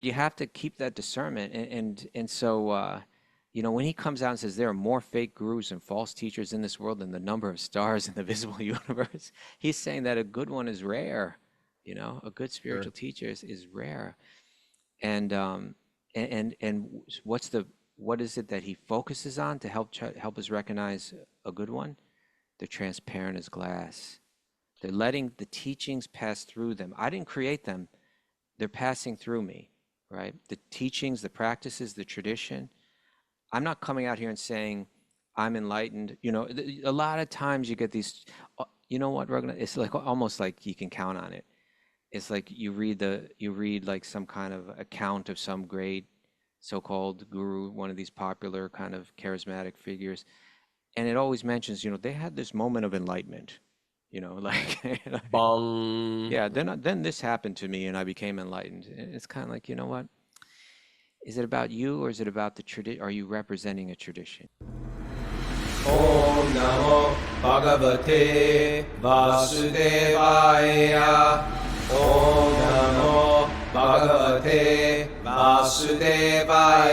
you have to keep that discernment. And so, when he comes out and says there are more fake gurus and false teachers in this world than the number of stars in the visible universe, he's saying that a good one is rare. A good Sure. spiritual teacher is rare. And what is it that he focuses on to help us recognize a good one? They're transparent as glass. They're letting the teachings pass through them. I didn't create them. They're passing through me, right? The teachings, the practices, the tradition. I'm not coming out here and saying I'm enlightened. A lot of times you get these, you know what, Raghunath? It's like almost like you can count on it. It's like you read like some kind of account of some great so-called guru, one of these popular kind of charismatic figures, and it always mentions, they had this moment of enlightenment, like Bong. yeah, then this happened to me and I became enlightened. And it's kind of like, you know what? Is it about you or is it about the tradition? Are you representing a tradition? Om Namo Bhagavate Vasudevaya. Om Namo Bhagavate Vasudevaya.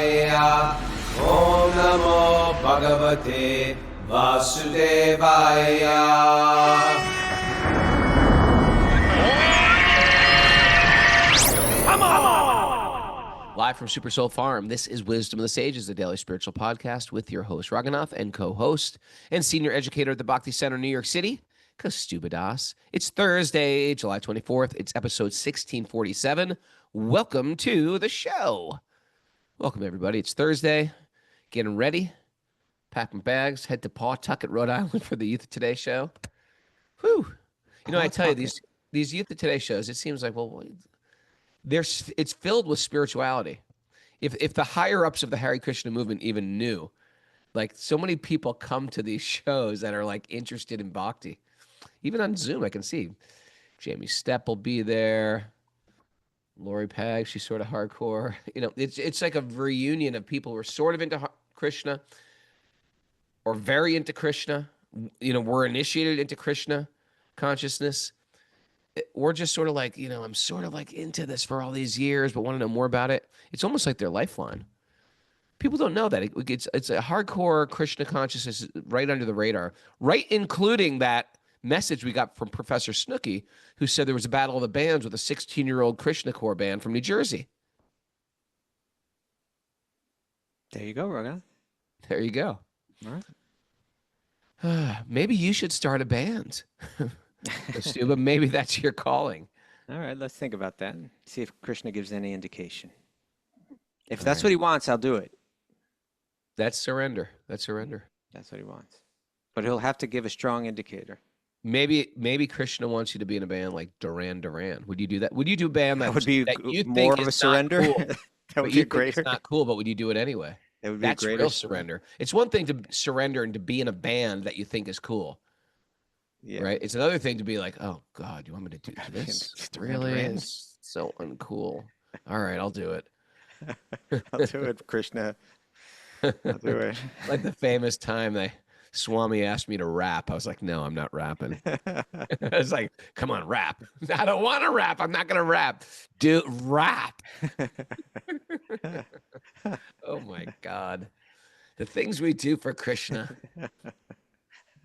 Om Namo Bhagavate Vasudevaya. Live from Super Soul Farm, this is Wisdom of the Sages, the daily spiritual podcast with your host, Raghunath, and co-host and senior educator at the Bhakti Center, New York City, Kaustubha Das. It's Thursday, July 24th. It's episode 1647. Welcome to the show. Welcome, everybody. It's Thursday. Getting ready. Pack my bags. Head to Pawtucket, Rhode Island for the Youth of Today show. Whew. I tell you, these Youth of Today shows, it seems like, well, it's filled with spirituality. If the higher ups of the Hare Krishna movement even knew, like so many people come to these shows that are like interested in bhakti. Even on Zoom, I can see Jamie Stepp will be there. Lori Pag, she's sort of hardcore. It's like a reunion of people who are sort of into Krishna or very into Krishna. We're initiated into Krishna consciousn's. We're just sort of like, I'm sort of like into this for all these years, but want to know more about it. It's almost like their lifeline. People don't know that. It's a hardcore Krishna consciousness right under the radar, right, including that message we got from Professor Snooki, who said there was a battle of the bands with a 16-year-old Krishna core band from New Jersey. There you go, Raghunath. There you go. All right. Maybe you should start a band. Kaustubha, maybe that's your calling. All right, let's think about that and see if Krishna gives any indication. If that's what he wants, I'll do it. That's surrender. That's what he wants. But he'll have to give a strong indicator. Maybe Krishna wants you to be in a band like Duran Duran. Would you do that? Would you do a band that would be that you more think of a is surrender? Not cool, That would be greater. It's not cool, but would you do it anyway? It would be That's greater. Real surrender. It's one thing to surrender and to be in a band that you think is cool. Yeah. Right. It's another thing to be like, oh God, you want me to do this? Really? It's so uncool. All right, I'll do it. I'll do it, Krishna. I'll do it. Like the famous time Swami asked me to rap. I was like, no, I'm not rapping. I was like, come on, rap. I don't want to rap. I'm not going to rap. Do rap. Oh my God. The things we do for Krishna.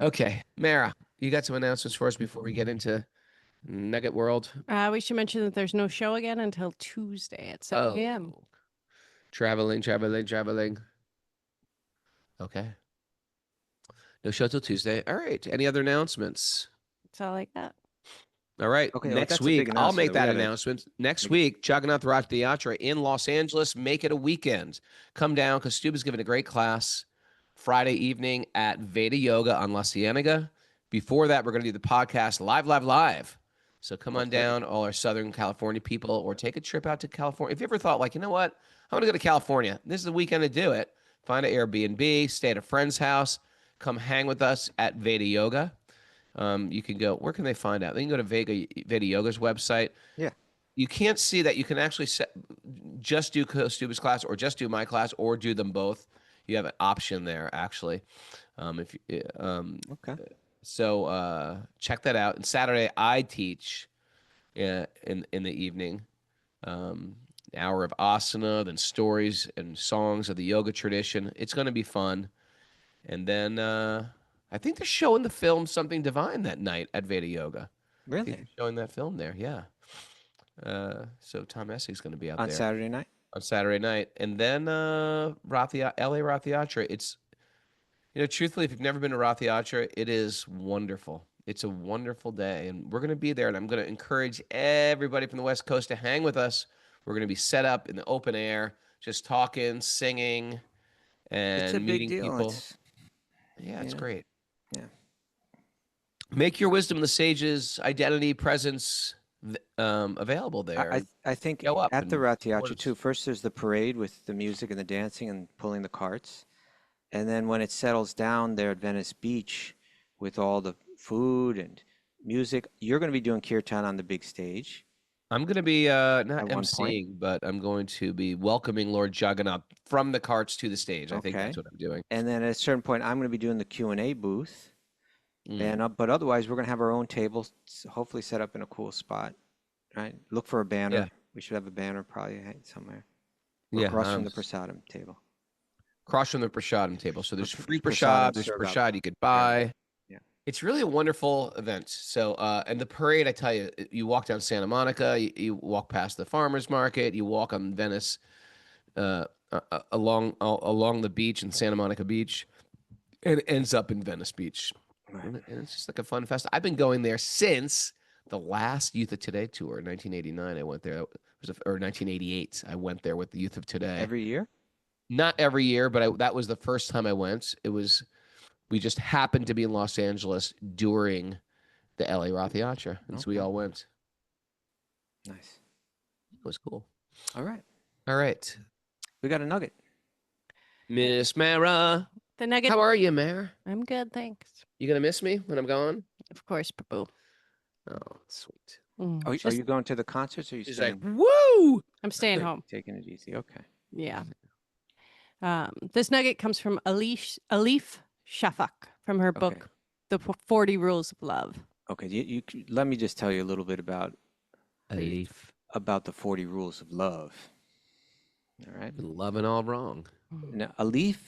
Okay, Mara, you got some announcements for us before we get into Nugget World? We should mention that there's no show again until Tuesday at 7 p.m. Traveling. Okay. No show till Tuesday. All right. Any other announcements? That's all I got. All right. Okay, next week, I'll make that announcement. Next week, Raghunath and Kaustubha in Los Angeles. Make it a weekend. Come down. Kaustubha's giving a great class Friday evening at Veda Yoga on La Cienega. Before that, we're going to do the podcast live. So come on down, all our Southern California people, or take a trip out to California. If you ever thought, like, you know what? I'm going to go to California. This is the weekend to do it. Find an Airbnb, stay at a friend's house, come hang with us at Veda Yoga. You can go, where can they find out? They can go to Veda Yoga's website. Yeah. You can't see that. You can actually just do Kaustubha's class or just do my class or do them both. You have an option there, actually. Okay. So check that out. And Saturday, I teach in the evening. an hour of asana, then stories and songs of the yoga tradition. It's going to be fun. And then I think they're showing the film Something Divine that night at Veda Yoga. I think Really? they're showing that film there. Yeah. So Tom Essig's going to be out On there Saturday night? on Saturday night. And then LA Rath Yatra. It's, truthfully, if you've never been to Rath Yatra, it is wonderful. It's a wonderful day. And we're going to be there. And I'm going to encourage everybody from the West Coast to hang with us. We're going to be set up in the open air, just talking, singing, It's a and big meeting deal. people. It's, Yeah, it's know, great. yeah. Make your wisdom of the sages identity presence available there. I think Go up at the and Rath support Yatra us. too, first there's the parade with the music and the dancing and pulling the carts. And then when it settles down there at Venice Beach with all the food and music, you're going to be doing kirtan on the big stage I'm going to be not at one point. emceeing, but I'm going to be welcoming Lord Jagannath from the carts to the stage. I think Okay. that's what I'm doing. And then at a certain point, I'm going to be doing the Q&A booth. Mm. And but otherwise, we're going to have our own table, hopefully set up in a cool spot, right? Look for a banner. Yeah. We should have a banner probably somewhere. Yeah, Across from the prasadam table. Cross from the prasadam table. So there's free Prasadam prasad, there's served out. prasad you could buy. Yeah. It's really a wonderful event. So, and the parade, I tell you, you walk down Santa Monica, you walk past the farmers market, you walk on Venice, along the beach in Santa Monica Beach, and it ends up in Venice Beach. Right. And it's just like a fun fest. I've been going there since the last Youth of Today tour in 1989. I went there, or 1988. I went there with the Youth of Today. Every year? Not every year, but that was the first time I went. We just happened to be in Los Angeles during the LA Rath Yatra, and so we all went. Nice. It was cool. All right. All right. We got a nugget. Miss Mara. The nugget. How are you, Mara? I'm good, thanks. You going to miss me when I'm gone? Of course, Prabhu. Oh, sweet. Are you going to the concerts or are you She's like, staying, woo! I'm staying home. taking it easy? Okay. Yeah. This nugget comes from Elif Shafak from her book, The 40 Rules of Love. Okay. Let me just tell you a little bit about Elif. the 40 Rules of Love. All right. Been loving all wrong. Now, Elif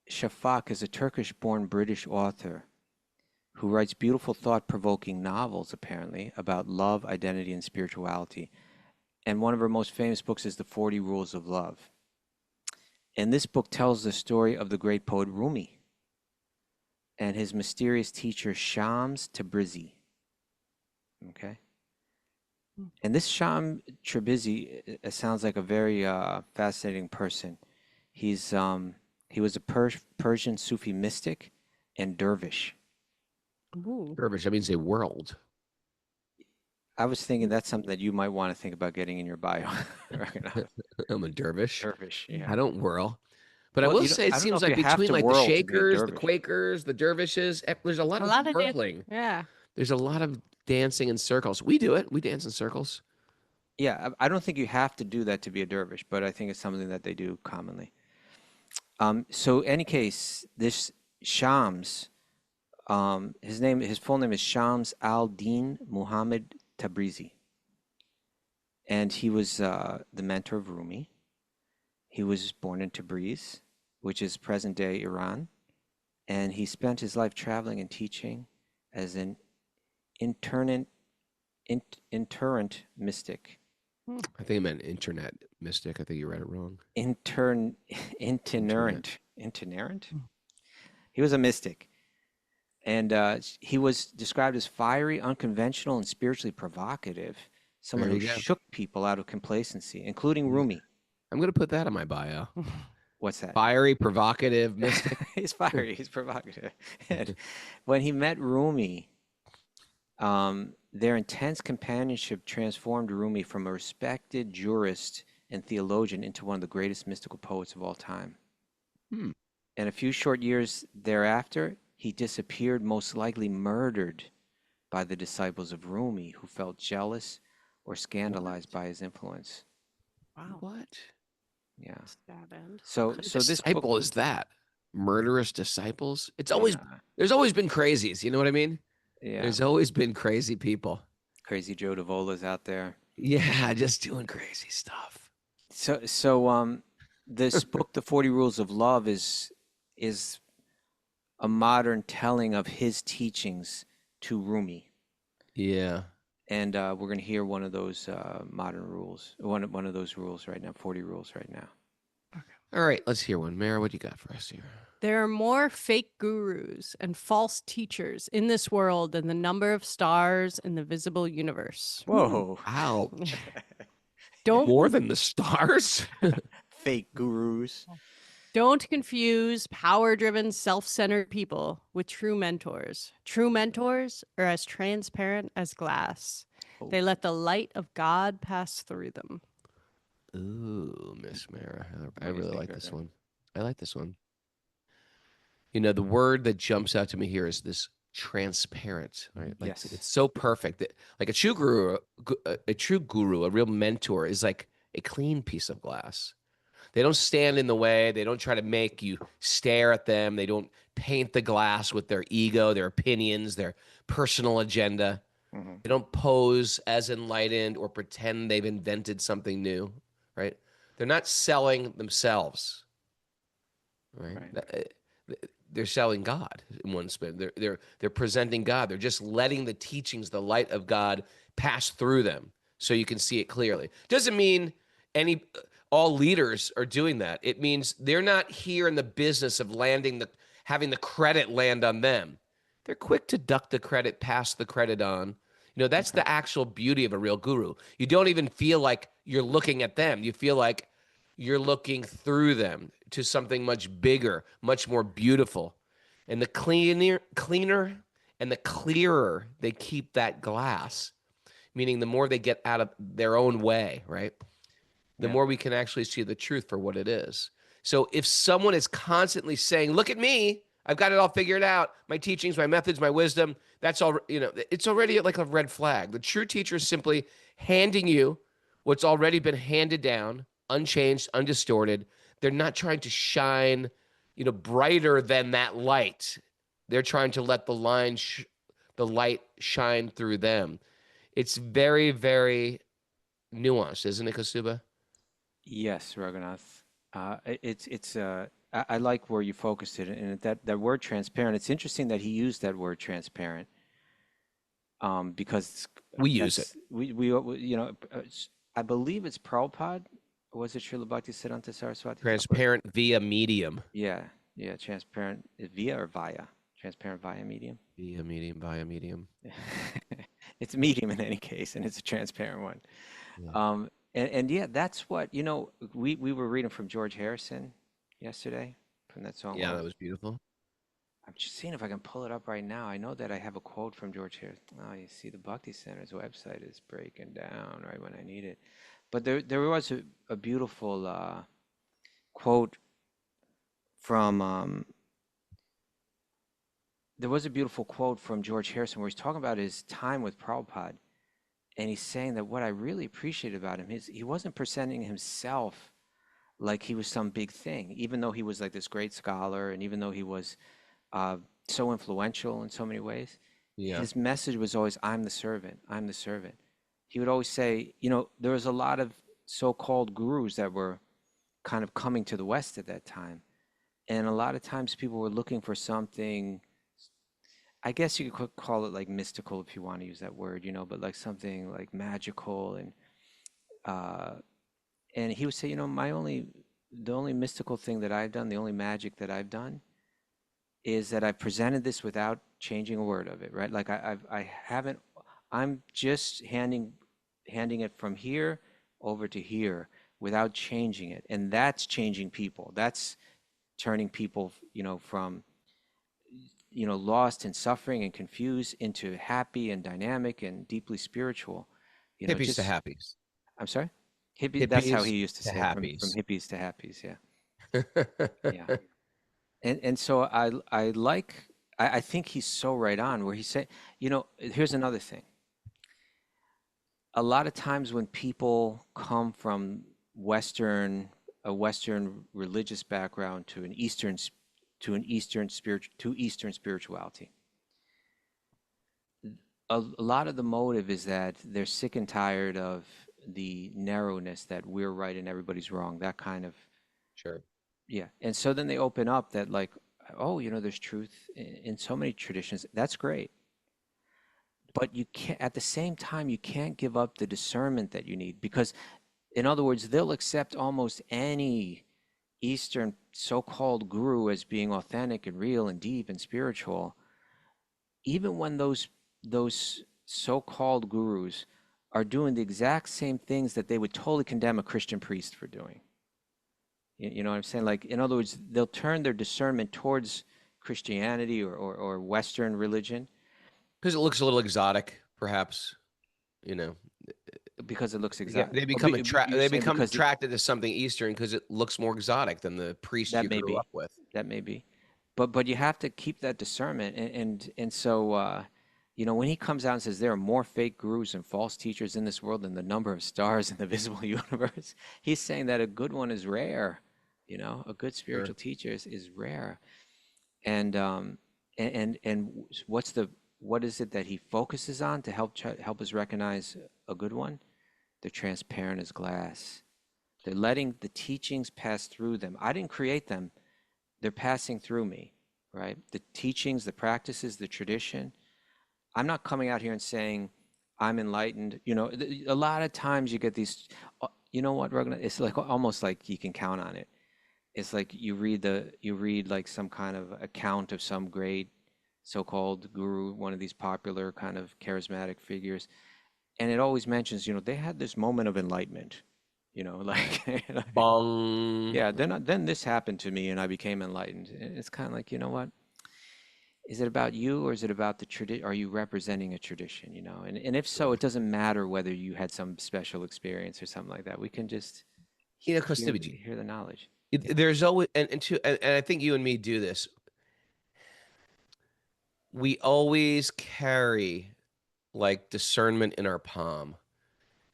Shafak is a Turkish-born British author who writes beautiful, thought-provoking novels, apparently, about love, identity, and spirituality. And one of her most famous books is The 40 Rules of Love. And this book tells the story of the great poet Rumi and his mysterious teacher, Shams Tabrizi. Okay? And this Shams Tabrizi sounds like a very fascinating person. He was a Persian Sufi mystic and dervish. Ooh. Dervish, that means a world. I was thinking that's something that you might want to think about getting in your bio. I'm a dervish. Dervish, yeah. I don't whirl. But I Well, will you don't- say it I don't know seems if like you have between to like the whirl to be a Shakers, the dervish. Quakers, the dervishes, there's a lot of whirling. Yeah. There's a lot of dancing in circles. We do it. We dance in circles. Yeah, I don't think you have to do that to be a dervish, but I think it's something that they do commonly. So any case, this Shams, his full name is Shams al-Din Muhammad Tabrizi. And he was the mentor of Rumi. He was born in Tabriz, which is present-day Iran. And he spent his life traveling and teaching as an itinerant mystic. I think I meant internet mystic. I think you read it wrong. Itinerant. He was a mystic. And he was described as fiery, unconventional, and spiritually provocative. Someone There who you go. shook people out of complacency, including Rumi. I'm going to put that in my bio. What's that? Fiery, provocative, mystic. He's fiery. He's provocative. And when he met Rumi, their intense companionship transformed Rumi from a respected jurist and theologian into one of the greatest mystical poets of all time. And a few short years thereafter, he disappeared, most likely murdered by the disciples of Rumi, who felt jealous or scandalized by his influence. Wow. What? Yeah. Sad end. So What this disciple book, is that? Murderous disciples? There's always been crazies. You know what I mean? yeah, There's always been crazy people. crazy Joe Davola's out there. Yeah, just doing crazy stuff. So this book, The 40 Rules of Love, is a modern telling of his teachings to Rumi. Yeah. And we're going to hear one of those modern rules, one of those rules right now, 40 rules right now. All right, let's hear one. Mara, what do you got for us here? There are more fake gurus and false teachers in this world than the number of stars in the visible universe. Whoa. Ouch. Don't More than the stars? Fake gurus. Don't confuse power-driven, self-centered people with true mentors. True mentors are as transparent as glass. Oh. They let the light of God pass through them. Ooh, Miss Mara. I What do you really think, like this Raghunath? one. I like this one. You know, the word that jumps out to me here is this transparent, right? Like Yes. it's so perfect that like a true guru, a real mentor is like a clean piece of glass. They don't stand in the way. They don't try to make you stare at them. They don't paint the glass with their ego, their opinions, their personal agenda. Mm-hmm. They don't pose as enlightened or pretend they've invented something new, right? They're not selling themselves, right? They're selling God in one spin. They're presenting God. They're just letting the teachings, the light of God, pass through them, so you can see it clearly. Doesn't mean all leaders are doing that. It means they're not here in the business of having the credit land on them. They're quick to duck the credit, pass the credit on. You know, that's the actual beauty of a real guru. You don't even feel like you're looking at them. You feel like you're looking through them to something much bigger, much more beautiful. And the cleaner and the clearer they keep that glass, meaning the more they get out of their own way, right? The more we can actually see the truth for what it is. So if someone is constantly saying, look at me, I've got it all figured out, my teachings, my methods, my wisdom, that's all, it's already like a red flag. The true teacher is simply handing you what's already been handed down, unchanged, undistorted. They're not trying to shine, brighter than that light. They're trying to let the light shine through them. It's very, very nuanced, isn't it, Kaustubha? Yes, Raghunath. I like where you focused it, and that word transparent. It's interesting that he used that word transparent, because We use it. I believe it's Prabhupada, or was it Srila Bhaktisiddhanta Saraswati Thakur? Transparent via medium. Yeah, transparent via or via? Transparent via medium? Via medium. It's medium in any case, and it's a transparent one. Yeah. And yeah, that's what, we were reading from George Harrison yesterday from that song. Yeah, that was beautiful. I'm just seeing if I can pull it up right now. I know that I have a quote from George Harrison. Oh, you see, the Bhakti Center's website is breaking down right when I need it. But there was a beautiful quote from there was a beautiful quote from George Harrison where he's talking about his time with Prabhupada. And he's saying that what I really appreciate about him is he wasn't presenting himself like he was some big thing, even though he was like this great scholar, and even though he was so influential in so many ways. Yeah. His message was always, I'm the servant, I'm the servant. He would always say, there was a lot of so-called gurus that were kind of coming to the West at that time. And a lot of times people were looking for something, I guess you could call it like mystical if you want to use that word, but like something like magical. And he would say, the only mystical thing that I've done, the only magic that I've done is that I've presented this without changing a word of it, right? Like I haven't, I'm just handing it from here over to here without changing it. And that's changing people. That's turning people, from lost and suffering and confused into happy and dynamic and deeply spiritual. Hippies to happies. I'm sorry? That's how Hippies he used to to say it, from happies. hippies to happies, yeah. Yeah. And so I think he's so right on where he said, here's another thing. A lot of times when people come from a Western religious background to Eastern spirituality, a lot of the motive is that they're sick and tired of the narrowness that we're right and everybody's wrong, that kind of, Sure. yeah. And so then they open up that like, oh, there's truth in so many traditions. That's great. But you can't, at the same time, you can't give up the discernment that you need because, in other words, they'll accept almost any Eastern so-called guru as being authentic and real and deep and spiritual, even when those so-called gurus are doing the exact same things that they would totally condemn a Christian priest for doing. You know what I'm saying? Like, in other words, they'll turn their discernment towards Christianity or Western religion Because it looks a little exotic, perhaps, you know. because it looks Yeah, exact. they become You're saying because attracted to something Eastern because it looks more exotic than the priest that you may grew be, up with. that may be, but you have to keep that discernment, and so when he comes out and says there are more fake gurus and false teachers in this world than the number of stars in the visible universe, he's saying that a good one is rare. A good Sure. spiritual teacher is rare, and what is it that he focuses on to help us recognize a good one? They're transparent as glass. They're letting the teachings pass through them. I didn't create them. They're passing through me, right? The teachings, the practices, the tradition. I'm not coming out here and saying I'm enlightened. A lot of times you get these, you know what, Raghunath? It's like almost like you can count on it. It's like you read like some kind of account of some great so-called guru, one of these popular kind of charismatic figures, and it always mentions, they had this moment of enlightenment, like, Bong. yeah, then this happened to me and I became enlightened. And it's kind of like, you know what? Is it about you or is it about the tradition? Are you representing a tradition, And if so, it doesn't matter whether you had some special experience or something like that. We can just Kaustubha, hear the knowledge. there's always and I think you and me do this. We always carry like discernment in our palm.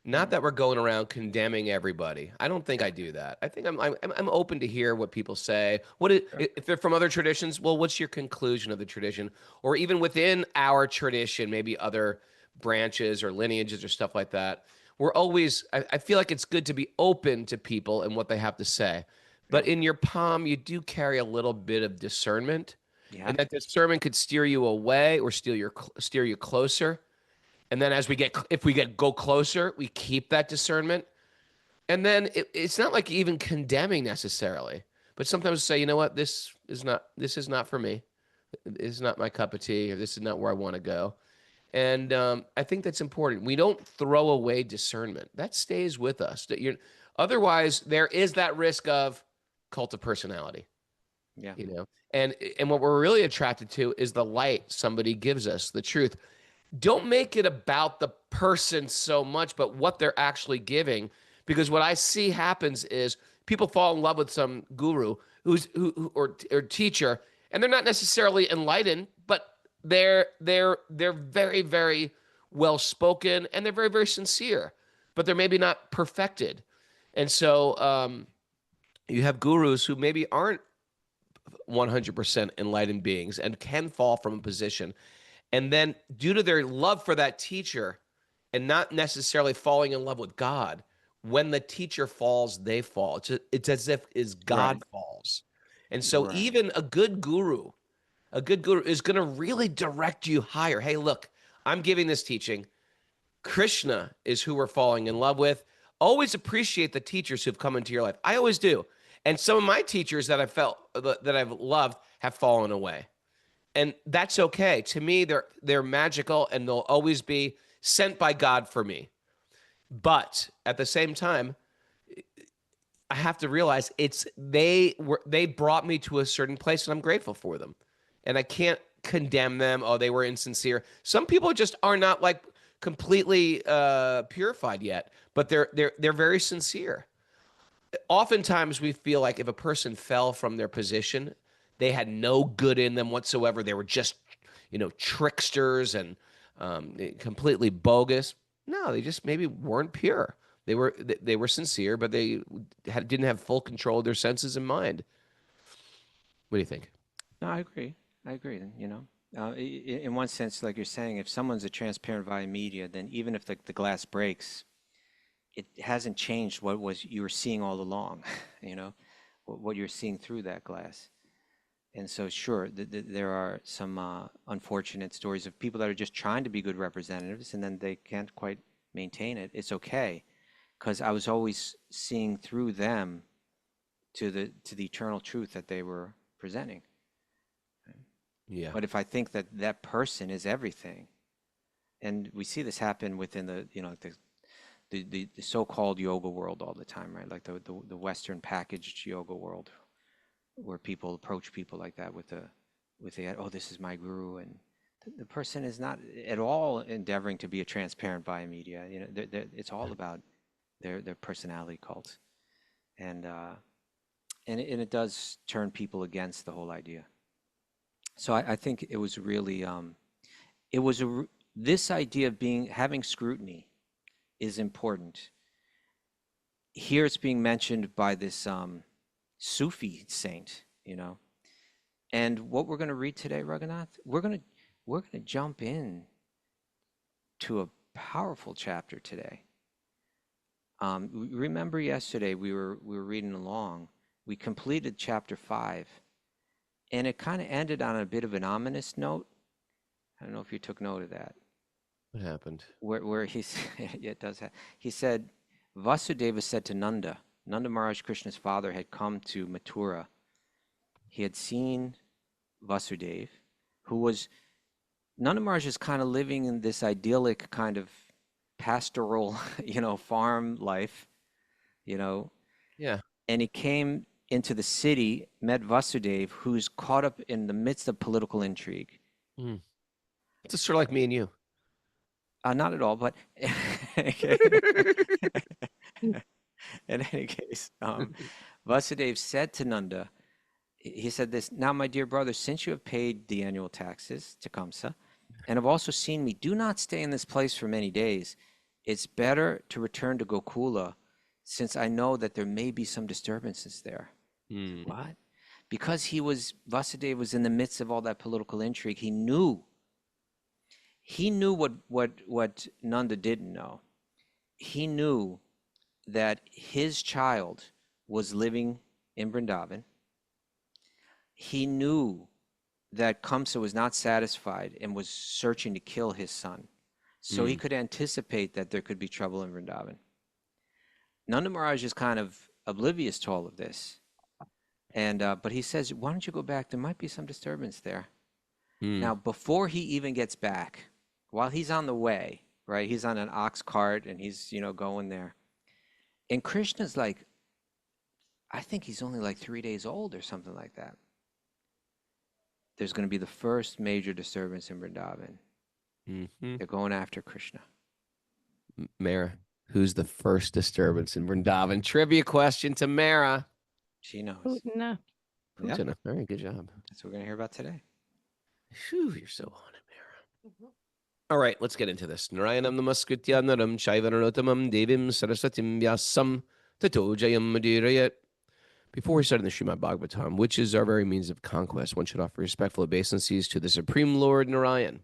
Not that we're going around condemning everybody. I don't think I do that. I think I'm open to hear what people say. Sure. If they're from other traditions? Well, what's your conclusion of the tradition? Or even within our tradition, maybe other branches or lineages or stuff like that. We're always. I feel like it's good to be open to people and what they have to say. But Yep. in your palm, you do carry a little bit of discernment, You and have that to. discernment could steer you away or steer you closer. And then if we go closer, we keep that discernment. And then it's not like even condemning necessarily, but sometimes say, you know what, this is not for me. This is not my cup of tea, or this is not where I want to go. And I think that's important. We don't throw away discernment. That stays with us. Otherwise, there is that risk of cult of personality, Yeah. And what we're really attracted to is the light somebody gives us, the truth. Don't make it about the person so much, but what they're actually giving. Because what I see happens is people fall in love with some guru or teacher, and they're not necessarily enlightened, but they're very, very well spoken, and they're very, very sincere, but they're maybe not perfected. And so you have gurus who maybe aren't 100% enlightened beings and can fall from a position. And then, due to their love for that teacher and not necessarily falling in love with God, when the teacher falls, they fall. It's as if God Right. falls. And so, Right. even a good guru is going to really direct you higher. Hey, look, I'm giving this teaching. Krishna is who we're falling in love with. Always appreciate the teachers who've come into your life. I always do. And some of my teachers that I've loved have fallen away. And that's okay. To me, they're magical and they'll always be sent by God for me. But at the same time, I have to realize they brought me to a certain place and I'm grateful for them. And I can't condemn them. Oh, they were insincere. Some people just are not like completely purified yet, but they're very sincere. Oftentimes we feel like if a person fell from their position, they had no good in them whatsoever. They were just, tricksters and completely bogus. No, they just maybe weren't pure. They were sincere, but they didn't have full control of their senses and mind. What do you think? No, I agree. I agree. In one sense, like you're saying, if someone's a transparent via media, then even if the glass breaks, it hasn't changed what was you were seeing all along, you know, what you're seeing through that glass. And so, sure, there are some unfortunate stories of people that are just trying to be good representatives and then they can't quite maintain it. It's okay, because I was always seeing through them to the eternal truth that they were presenting. Yeah. But if I think that that person is everything, and we see this happen within the, you know, the so-called yoga world all the time, right? Like the Western packaged yoga world, where people approach people like that with the oh, this is my guru, and the person is not at all endeavoring to be a transparent biomedia. You know, it's all about their personality cult, and it does turn people against the whole idea. So I think it was really this idea of having scrutiny is important. Here it's being mentioned by this Sufi saint, you know. And what we're going to read today, Raghunath, we're going to jump in to a powerful chapter today. Remember yesterday we were reading along. We completed chapter 5, and it kind of ended on a bit of an ominous note. I don't know if you took note of that. What happened? Where he yeah, it does. He said, Vasudeva said to Nanda Maharaj, Krishna's father, had come to Mathura. He had seen Vasudeva, who was, Nanda Maharaj is kind of living in this idyllic kind of pastoral, you know, farm life, you know. Yeah. And he came into the city, met Vasudeva, who's caught up in the midst of political intrigue. Mm. It's just sort of like me and you. Not at all, but in any case, Vasudeva said to Nanda, he said this, now, my dear brother, since you have paid the annual taxes to Kamsa and have also seen me, do not stay in this place for many days. It's better to return to Gokula, since I know that there may be some disturbances there. Mm. What? Because Vasudeva was in the midst of all that political intrigue, he knew what Nanda didn't know. He knew that his child was living in Vrindavan. He knew that Kamsa was not satisfied and was searching to kill his son. So he could anticipate that there could be trouble in Vrindavan. Nanda Maharaj is kind of oblivious to all of this. And but he says, why don't you go back? There might be some disturbance there. Now, before he even gets back, while he's on the way, right? He's on an ox cart and he's, you know, going there. And Krishna's like, I think he's only like 3 days old or something like that. There's going to be the first major disturbance in Vrindavan. Mm-hmm. They're going after Krishna. Mara, who's the first disturbance in Vrindavan? Trivia question to Mara. She knows. Putana. Yep. Putana. All right, good job. That's what we're going to hear about today. Phew, you're so on it, Mara. All right, let's get into this. Narayanam namaskritya naram shaivanarottamam devim sarasatim vyasam tato jayam madhurayat. Before we start in the Srimad Bhagavatam, which is our very means of conquest, one should offer respectful obeisances to the Supreme Lord Narayan,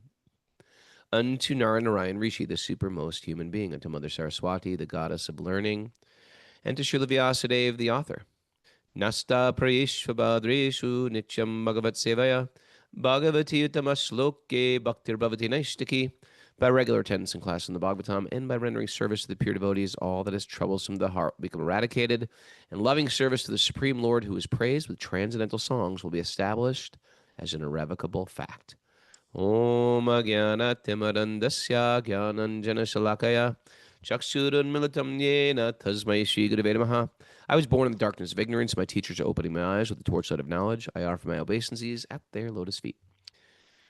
unto Narayan Rishi, the supermost human being, unto Mother Saraswati, the goddess of learning, and to Srila Vyasadeva, the author. Nasta prayeshvabhadreshu nityam bhagavat sevaya bhagavati utamasloke bhaktir bhavati naishtaki. By regular attendance in class in the Bhagavatam and by rendering service to the pure devotees, all that is troublesome to the heart will become eradicated, and loving service to the Supreme Lord, who is praised with transcendental songs, will be established as an irrevocable fact. Om Agyana Timarandasya Gyananjana Shalakaya Chakshurun Militam Yena Tasmai Shri Gurave Namaha. I was born in the darkness of ignorance. My teachers are opening my eyes with the torchlight of knowledge. I offer my obeisances at their lotus feet.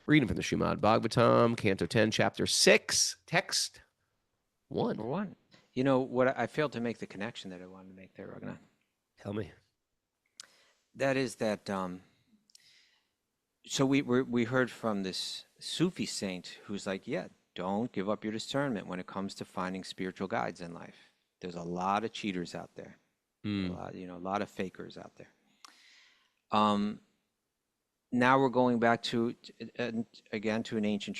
Reading from the Srimad Bhagavatam, Canto 10, Chapter 6, Text 1. Number 1. You know, what I failed to make the connection that I wanted to make there, Raghunath. Tell me. That is that, so we heard from this Sufi saint who's like, yeah, don't give up your discernment when it comes to finding spiritual guides in life. There's a lot of cheaters out there. A lot of fakers out there. Now we're going back to, again, to an ancient,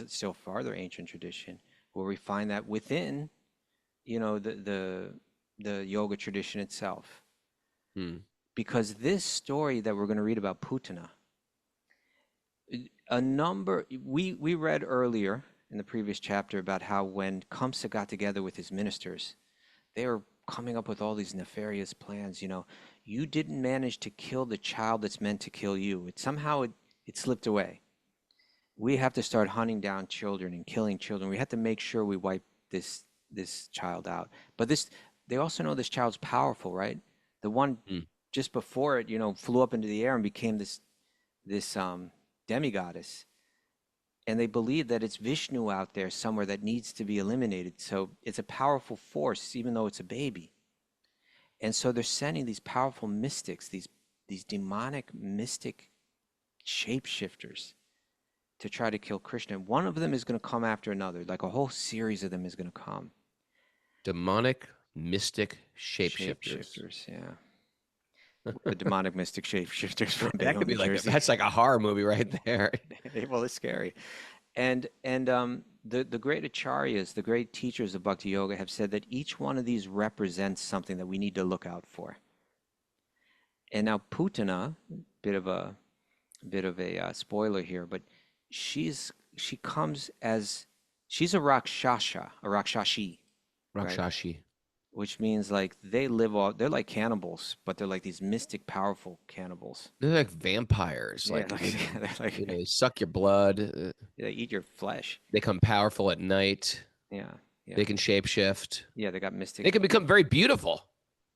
still farther ancient tradition, where we find that within you know, the yoga tradition itself. Hmm. Because this story that we're going to read about Putana, we read earlier in the previous chapter about how when Kamsa got together with his ministers, they were coming up with all these nefarious plans. You know, you didn't manage to kill the child that's meant to kill you. It slipped away. We have to start hunting down children and killing children. We have to make sure we wipe this child out. But they also know this child's powerful, right? The one Hmm. just before it, you know, flew up into the air and became this demigoddess. And they believe that it's Vishnu out there somewhere that needs to be eliminated. So it's a powerful force, even though it's a baby. And so they're sending these powerful mystics, these demonic mystic shapeshifters to try to kill Krishna. One of them is going to come after another, like a whole series of them is going to come. Demonic mystic shapeshifters. Shapeshifters, yeah. The demonic mystic shapeshifters from That Bayonne, could be New like Jersey. that's like a horror movie right there. Well, it's scary. And the great acharyas, the great teachers of Bhakti Yoga have said that each one of these represents something that we need to look out for. And now Putana, bit of a spoiler here, but she comes as she's a Rakshashi, right? Rakshashi. Which means like they're like cannibals, but they're like these mystic, powerful cannibals. They're like vampires. Yeah, Like, they're like you know, they suck your blood. they eat your flesh. They come powerful at night. Yeah, yeah, They can shapeshift. yeah. They got mystic. They can become very beautiful.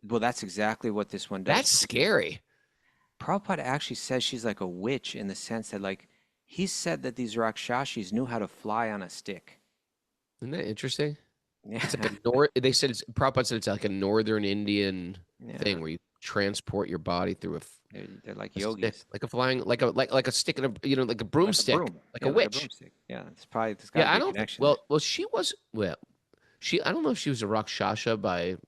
Well, that's exactly what this one does. That's scary. Prabhupada actually says she's like a witch in the sense that like he said that these Rakshashis knew how to fly on a stick. Isn't that interesting? Yeah. It's like they said Prabhupada said it's like a northern Indian thing where you transport your body through They're like a yogis. stick, like a flying, like a stick in a, you know, like a broomstick, Like a broom. like Yeah, a like witch. broomstick. Yeah, it's gotta Yeah, I be a don't. connection Well, there. well, she was. Well, I don't know if she was a Rakshasha by.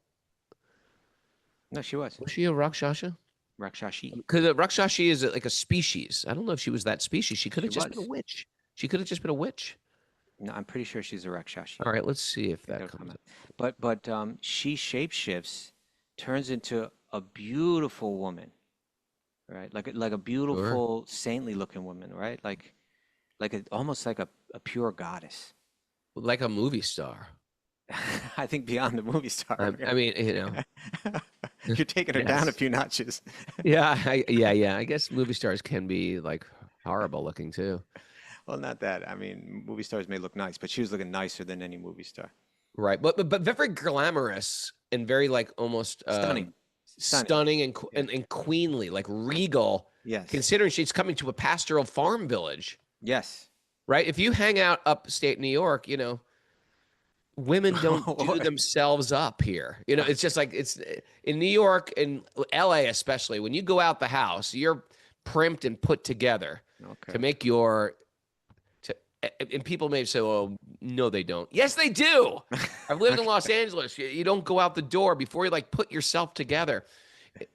No, she was. Was she a Rakshasha? Rakshashi. Because a Rakshashi is like a species. I don't know if she was that species. She could have She just been a was. witch. She could have just been a witch. No, I'm pretty sure she's a Rakshashi. All right, let's see if That'll that comes come up. out. But she shapeshifts, turns into a beautiful woman, right? Like a beautiful saintly looking woman, right? Almost like a pure goddess. Like a movie star. I think beyond the movie star. I mean, you know. You're taking her down a Yes. few notches. Yeah, yeah. I guess movie stars can be like horrible looking too. Well, not that. I mean, movie stars may look nice, but she was looking nicer than any movie star. Right, but very glamorous and very like almost Stunning. stunning and queenly, like regal. Yes. Considering she's coming to a pastoral farm village, Yes. right? If you hang out upstate New York, you know, women don't do themselves up here. You know, it's just like it's in New York and LA especially. When you go out the house, you're primped and put together to make your. And people may say, "Oh, no, they don't." Yes, they do. I've lived in Los Angeles. You don't go out the door before you like put yourself together.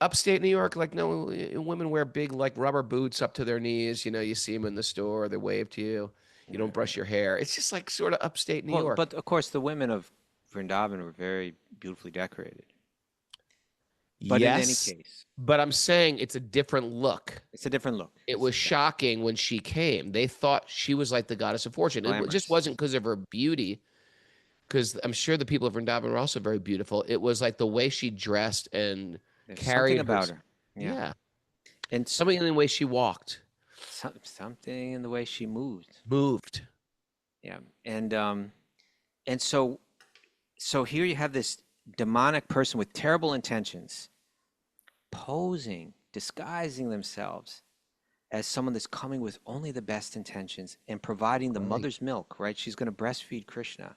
Upstate New York, like no, women wear big like rubber boots up to their knees. You know, you see them in the store, they wave to you. You don't brush your hair. It's just like sort of upstate New York. But of course, the women of Vrindavan were very beautifully decorated. But in any case, but I'm saying it's a different look. it's a different look. It was shocking when she came. They thought she was like the goddess of fortune. It Glamorous. just wasn't because of her beauty, because I'm sure the people of Vrindavan were also very beautiful. It was like the way she dressed and There's carried something about her. Yeah. And Something in the way she walked, something in the way she moved. moved. Yeah. And so here you have this demonic person with terrible intentions posing, disguising themselves as someone that's coming with only the best intentions and providing the mother's milk, right? She's going to breastfeed Krishna.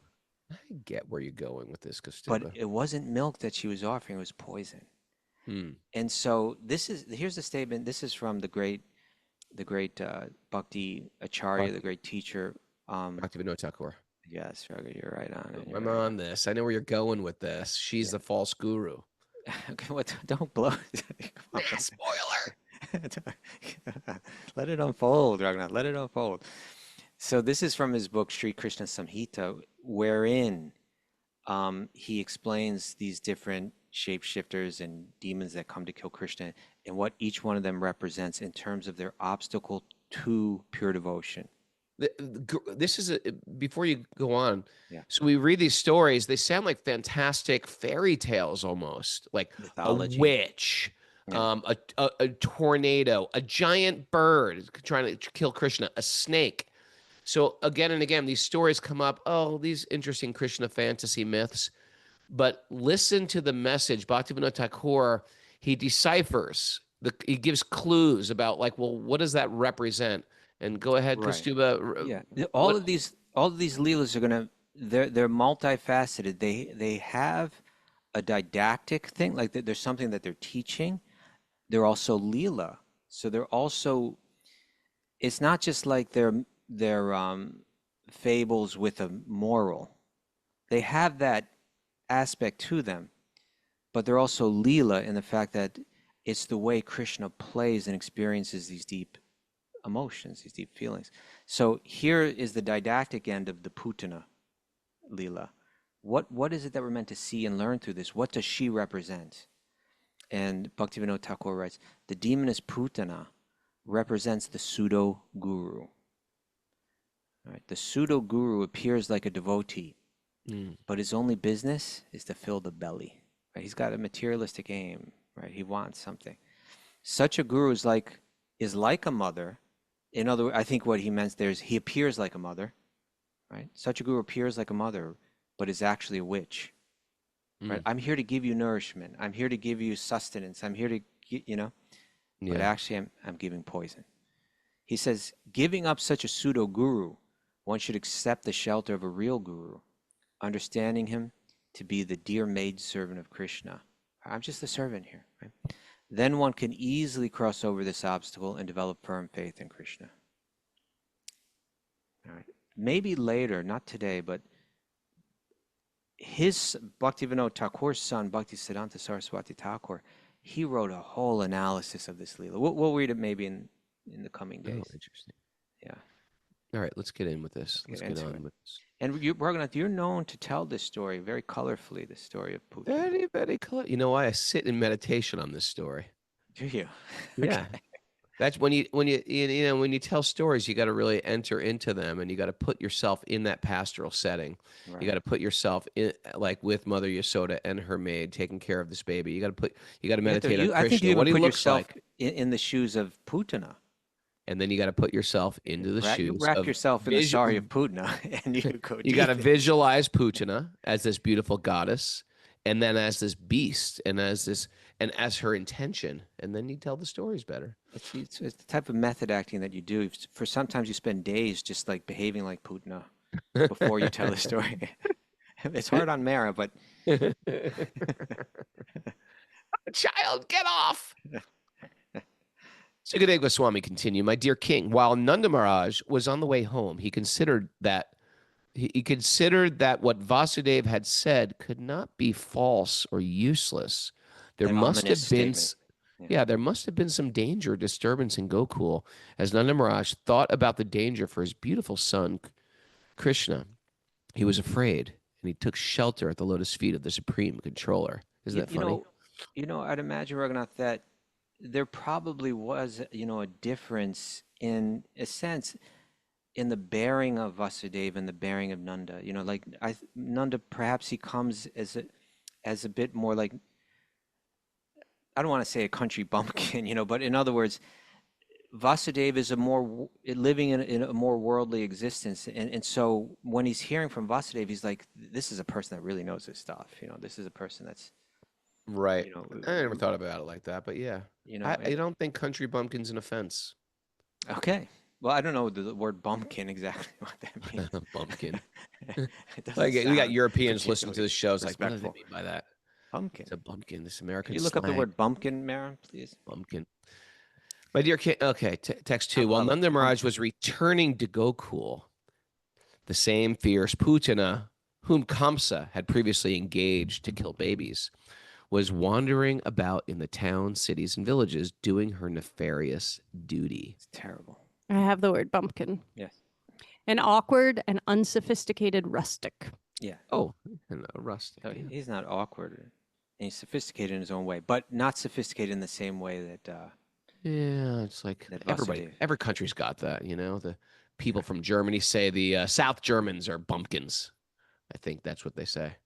I get where you're going with this, Kaustubha. But it wasn't milk that she was offering, it was poison. And so here's the statement. This is from the great Bhakti Acharya, the great teacher. Bhaktivinoda Ṭhākura. Yes, Raghu, you're right on it. I'm on this. I know where you're going with this. She's the false guru. Okay, don't blow. Spoiler. Let it unfold, Raghunath. Let it unfold. So this is from his book, Sri Krishna Samhita, wherein he explains these different shapeshifters and demons that come to kill Krishna and what each one of them represents in terms of their obstacle to pure devotion. This is before you go on. Yeah. So we read these stories. They sound like fantastic fairy tales, almost like Mythology. a witch, Yeah. a tornado, a giant bird trying to kill Krishna, a snake. So again and again, these stories come up. Oh, these interesting Krishna fantasy myths. But listen to the message. Bhaktivinoda Ṭhākura, he deciphers. He gives clues about like, well, what does that represent? And go ahead, Right. Kaustubha. Yeah. All of these leelas are gonna they're multifaceted. They have a didactic thing, like there's something that they're teaching. They're also leela. So they're also, it's not just like they're fables with a moral. They have that aspect to them, but they're also leela in the fact that it's the way Krishna plays and experiences these deep emotions, these deep feelings. So here is the didactic end of the Putana Leela. What is it that we're meant to see and learn through this? What does she represent? And Bhaktivinoda Ṭhākura writes, the demoness Putana represents the pseudo-guru. Right? The pseudo-guru appears like a devotee, but his only business is to fill the belly. Right? He's got a materialistic aim. Right? He wants something. Such a guru is like a mother. In other words, I think what he meant there is he appears like a mother. Right? Such a guru appears like a mother, but is actually a witch. Right? I'm here to give you nourishment. I'm here to give you sustenance. I'm here to, but actually I'm giving poison. He says, giving up such a pseudo-guru, one should accept the shelter of a real guru, understanding him to be the dear maid servant of Krishna. I'm just the servant here. Right? Then one can easily cross over this obstacle and develop firm faith in Krishna. All right. Maybe later, not today, but his Bhaktivinoda Ṭhākura's son, Bhaktisiddhanta Saraswati Thakur, he wrote a whole analysis of this Leela. We'll read it maybe in the coming days. Oh, interesting. Yeah. All right, let's get in with this. Let's get on with this. And Raghunath, you're known to tell this story very colorfully, the story of Putana. Very, very color. You know why? I sit in meditation on this story. Do you? Yeah. Okay. That's when you tell stories, you got to really enter into them, and you got to put yourself in that pastoral setting. Right. You got to put yourself in, like with Mother Yasoda and her maid taking care of this baby. You got to meditate on Krishna. I think you what he put looks yourself like, in the shoes of Putana. and then you got to put yourself into the shoes. Wrap of yourself in the sari of Putana, and you go. You got to visualize Putana as this beautiful goddess, and then as this beast, and as her intention, and then you tell the stories better. It's the type of method acting that you do. For sometimes you spend days just like behaving like Putana before you tell the story. It's hard on Mara, but child, get off. Sukadeva Goswami continued, my dear king, while Nanda Maharaj was on the way home, he considered that what Vasudeva had said could not be false or useless. There must have been, there must have been some danger or disturbance in Gokul, as Nanda Maharaj thought about the danger for his beautiful son, Krishna. He was afraid, and he took shelter at the lotus feet of the supreme controller. Isn't that funny? I'd imagine, Raghunath, that there probably was, a difference in a sense in the bearing of Vasudeva and the bearing of Nanda. Nanda, perhaps he comes as a bit more like, I don't want to say a country bumpkin, but in other words, Vasudeva is living in a more worldly existence. And so when he's hearing from Vasudeva, he's like, this is a person that really knows his stuff. This is a person that's, right. I never thought about it like that, but yeah. I don't think country bumpkin's an offense. Okay. Well, I don't know the word bumpkin exactly what that means. Bumpkin. Like we got Europeans listening to the shows. Like, what do they mean by that? Bumpkin. It's a bumpkin. This American. Can you look up the word bumpkin, Mara, please? Bumpkin. My dear king. Okay, text 2. While Nanda Maharaj was returning to Gokul, the same fierce Putana, whom Kamsa had previously engaged to kill babies, was wandering about in the towns, cities, and villages, doing her nefarious duty. It's terrible. I have the word bumpkin. Yes. An awkward and unsophisticated rustic, Yeah. Oh, and rustic. So Yeah. he's not awkward, and he's sophisticated in his own way, but not sophisticated in the same way Yeah, it's like that everybody, Vasudeva. every country's got that, you know. The people from Germany say the South Germans are bumpkins. I think that's what they say.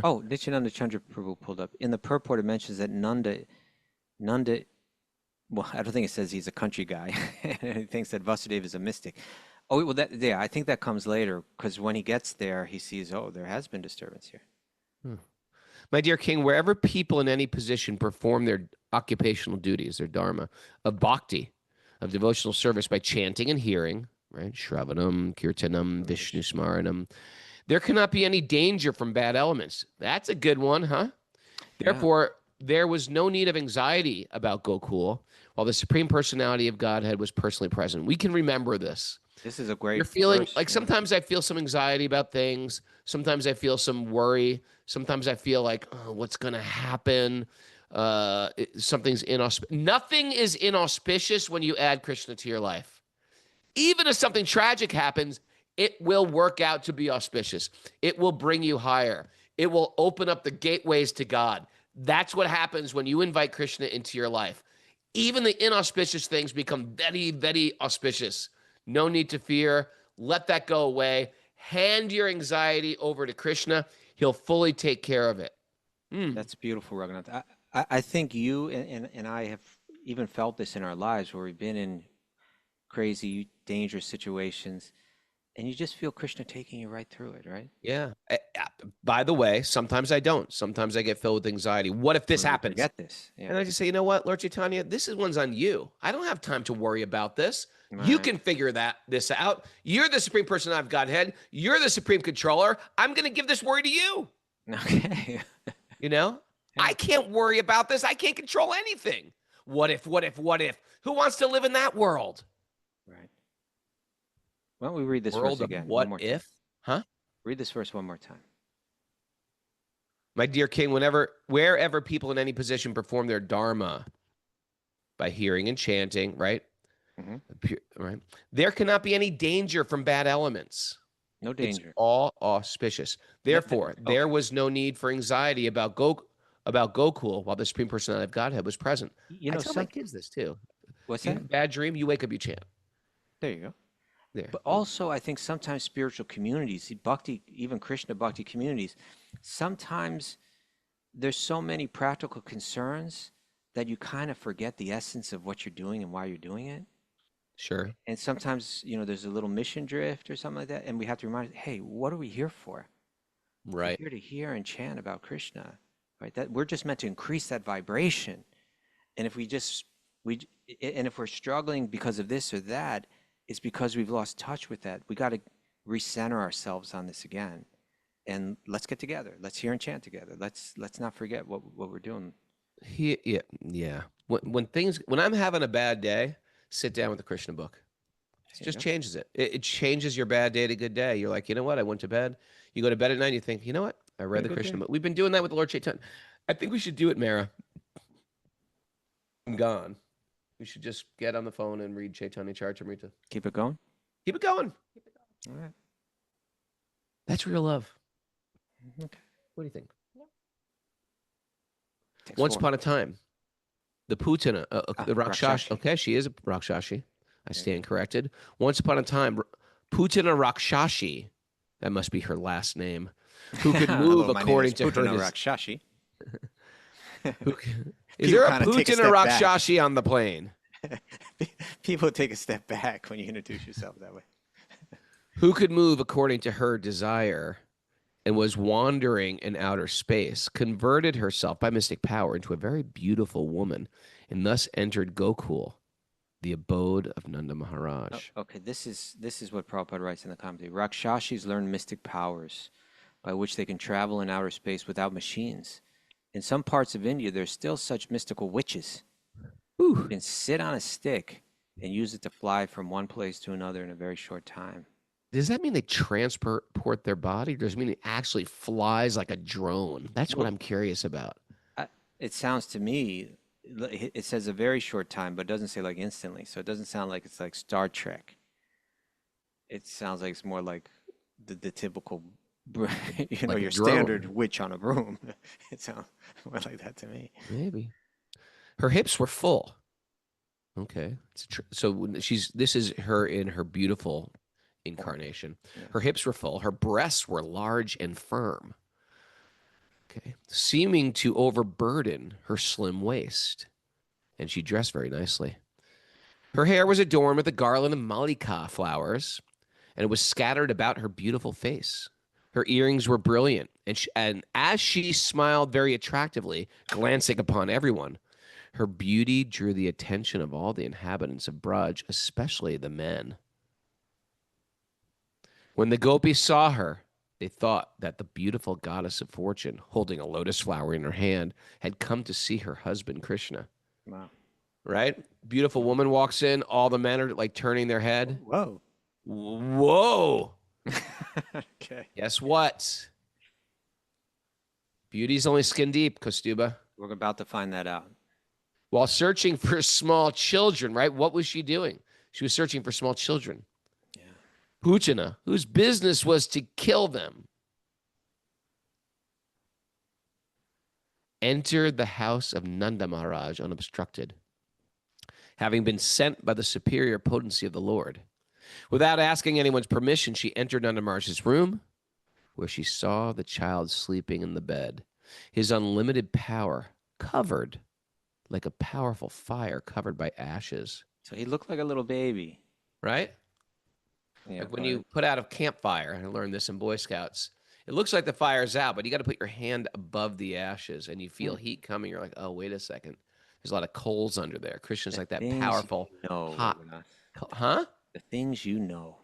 Oh, Nityananda Chandra Prabhu pulled up. In the purport, it mentions that Nanda, well, I don't think it says he's a country guy. And he thinks that Vasudeva is a mystic. Oh, well, yeah, I think that comes later because when he gets there, he sees, oh, there has been disturbance here. Hmm. My dear king, wherever people in any position perform their occupational duties, their dharma, of bhakti, of devotional service by chanting and hearing, right? Shravanam, Kirtanam, Vishnu Smaranam, there cannot be any danger from bad elements. That's a good one, huh? Yeah. Therefore, there was no need of anxiety about Gokul while the Supreme Personality of Godhead was personally present. We can remember this. This is a great You're feeling verse, like yeah. sometimes I feel some anxiety about things. Sometimes I feel some worry. Sometimes I feel like, oh, what's going to happen? Something's inauspicious. Nothing is inauspicious when you add Krishna to your life. Even if something tragic happens, it will work out to be auspicious. It will bring you higher. It will open up the gateways to God. That's what happens when you invite Krishna into your life. Even the inauspicious things become very, very auspicious. No need to fear. Let that go away. Hand your anxiety over to Krishna. He'll fully take care of it. That's beautiful, Raghunath. I think you and I have even felt this in our lives where we've been in crazy, dangerous situations, and you just feel Krishna taking you right through it, right? Yeah. By the way, sometimes I don't. Sometimes I get filled with anxiety. What if this When we happens? forget this. And Yeah. I just say, you know what, Lord Chaitanya, this is one's on you. I don't have time to worry about this. You Right. can figure this out. You're the Supreme Personality of Godhead. You're the Supreme Controller. I'm going to give this worry to you. Okay. You know, I can't worry about this. I can't control anything. What if? Who wants to live in that world? Right. Why don't we read this World verse of again what one more if? time? Huh? Read this verse one more time. My dear king, wherever people in any position perform their dharma by hearing and chanting, right? Right. There cannot be any danger from bad elements. No danger. It's all auspicious. Therefore, there was no need for anxiety about Gokul while the Supreme Personality of Godhead was present. You I know, tell my kids this too. what's You that? have a bad dream, you wake up, you chant. There you go. There. But also, I think sometimes spiritual communities, Bhakti, even Krishna Bhakti communities, sometimes there's so many practical concerns that you kind of forget the essence of what you're doing and why you're doing it. Sure. And sometimes, there's a little mission drift or something like that, and we have to remind, hey, what are we here for? Right. We're here to hear and chant about Krishna, right? That we're just meant to increase that vibration. And if and if we're struggling because of this or that, it's because we've lost touch with that. We got to recenter ourselves on this again, and let's get together. Let's hear and chant together. Let's not forget what we're doing. Yeah. When I'm having a bad day, sit down with the Krishna book. It just changes it. It changes your bad day to good day. You're like, you know what? I went to bed. You go to bed at night, you think, you know what? I read the Krishna book. We've been doing that with the Lord Chaitanya. I think we should do it, Mara. I'm gone. We should just get on the phone and read Chaitanya Charitamrita. Keep it going. Keep it going. All right. That's real love. Okay. What do you think? Takes Once four. upon a time, the Putana, the Rakshashi. Okay, she is a Rakshashi. I stand corrected. Once upon a time, Putana Rakshashi, that must be her last name, who could move according to her. Putana Rakshashi. Is there a kinda take a Putana step back. Rakshashi on the plane? People take a step back when you introduce yourself that way. Who could move according to her desire and was wandering in outer space, converted herself by mystic power into a very beautiful woman, and thus entered Gokul, the abode of Nanda Maharaj. Okay, this is what Prabhupada writes in the commentary. Rakshashis learn mystic powers by which they can travel in outer space without machines. In some parts of India, there's still such mystical witches who can sit on a stick and use it to fly from one place to another in a very short time. Does that mean they transport their body? Or does it mean it actually flies like a drone? That's what I'm curious about. It sounds to me, it says a very short time, but it doesn't say like instantly. So it doesn't sound like it's like Star Trek. It sounds like it's more like the typical You know, Like a your drone. standard witch on a broom. It sounds more like that to me. Maybe. Her hips were full. Okay. So this is her in her beautiful incarnation. Yeah. Her hips were full. Her breasts were large and firm. Okay. Seeming to overburden her slim waist. And she dressed very nicely. Her hair was adorned with a garland of malika flowers, and it was scattered about her beautiful face. Her earrings were brilliant, and as she smiled very attractively, glancing upon everyone, her beauty drew the attention of all the inhabitants of Braj, especially the men. When the gopis saw her, they thought that the beautiful goddess of fortune, holding a lotus flower in her hand, had come to see her husband Krishna. Wow. Right? Beautiful woman walks in, all the men are like turning their head. Whoa. Whoa. Okay. Guess what? Beauty's only skin deep, Kaustubha. We're about to find that out. While searching for small children, right? What was she doing? She was searching for small children. Yeah. Putana, whose business was to kill them, entered the house of Nanda Maharaj unobstructed, having been sent by the superior potency of the Lord. Without asking anyone's permission, she entered Nanda Maharaj's room, where she saw the child sleeping in the bed, his unlimited power covered like a powerful fire covered by ashes. So he looked like a little baby. Right? Yeah, Like when you put out a campfire, I learned this in Boy Scouts, it looks like the fire's out, but you got to put your hand above the ashes and you feel heat coming. You're like, oh, wait a second. There's a lot of coals under there. Krishna's like that powerful, hot. Huh? The things you know.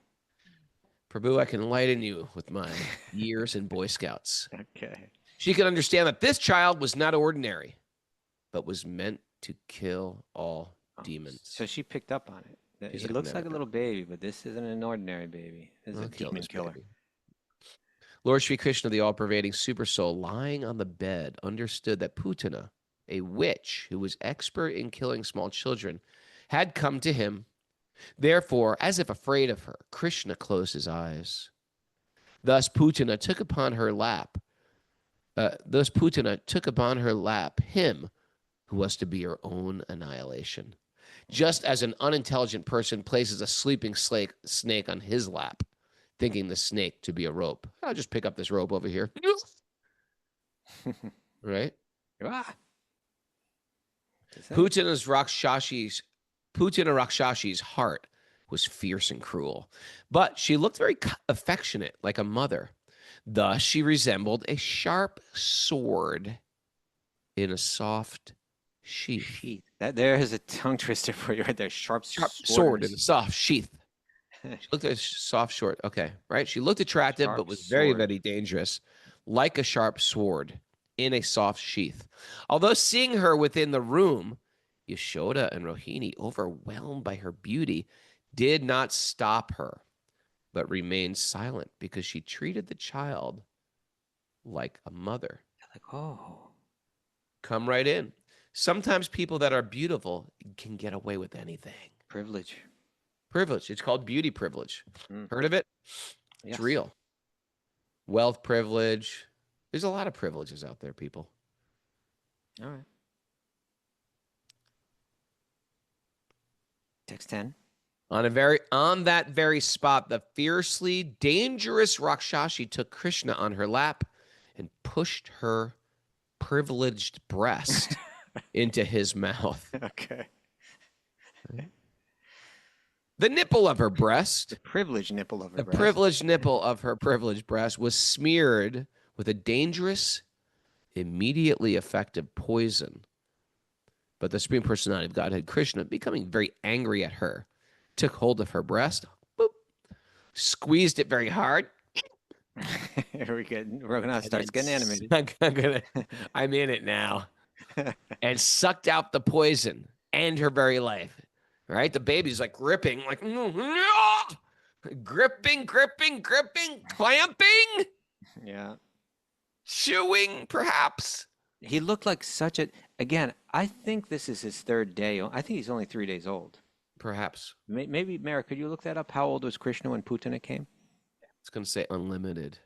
Prabhu, I can enlighten you with my years in Boy Scouts. Okay. She could understand that this child was not ordinary, but was meant to kill all demons. So she picked up on it. She's He like, looks "No, like a no." little baby, but this isn't an ordinary baby. This is I'll a kill demon this killer. baby. Lord Sri Krishna, the all-pervading super soul, lying on the bed, understood that Putana, a witch who was expert in killing small children, had come to him. Therefore, as if afraid of her, Krishna closed his eyes. Thus Putana took upon her lap him who was to be her own annihilation. Just as an unintelligent person places a sleeping snake on his lap, thinking the snake to be a rope. I'll just pick up this rope over here. Right? Ah. Putana Rakshashi's heart was fierce and cruel, but she looked very affectionate, like a mother. Thus, she resembled a sharp sword in a soft sheath. That there is a tongue twister for you right there. Sharp sword in a soft sheath. She looked at a soft sword. Okay, right? She looked attractive, Sharp but was very, sword. very dangerous, like a sharp sword in a soft sheath. Although seeing her within the room, Yashoda and Rohini, overwhelmed by her beauty, did not stop her, but remained silent because she treated the child like a mother. Like, oh. Come right in. Sometimes people that are beautiful can get away with anything. Privilege. Privilege. It's called beauty privilege. Mm. Heard of it? Yes. It's real. Wealth privilege. There's a lot of privileges out there, people. All right. Text 10. On that very spot, the fiercely dangerous Rakshashi took Krishna on her lap and pushed her privileged breast into his mouth. Okay. The nipple of her breast, The privileged nipple of her the breast. privileged nipple of her privileged breast was smeared with a dangerous, immediately effective poison. But the Supreme Personality of Godhead, Krishna, becoming very angry at her, took hold of her breast, boop, squeezed it very hard. Here we go. Raghunath starts getting animated. I'm in it now. And sucked out the poison and her very life. Right? The baby's like gripping, like gripping, clamping, Yeah. chewing, perhaps. He looked like such a. Again, I think this is his third day. I think he's only 3 days old. Perhaps. Maybe, Mara, could you look that up? How old was Krishna when Putana came? It's going to say unlimited.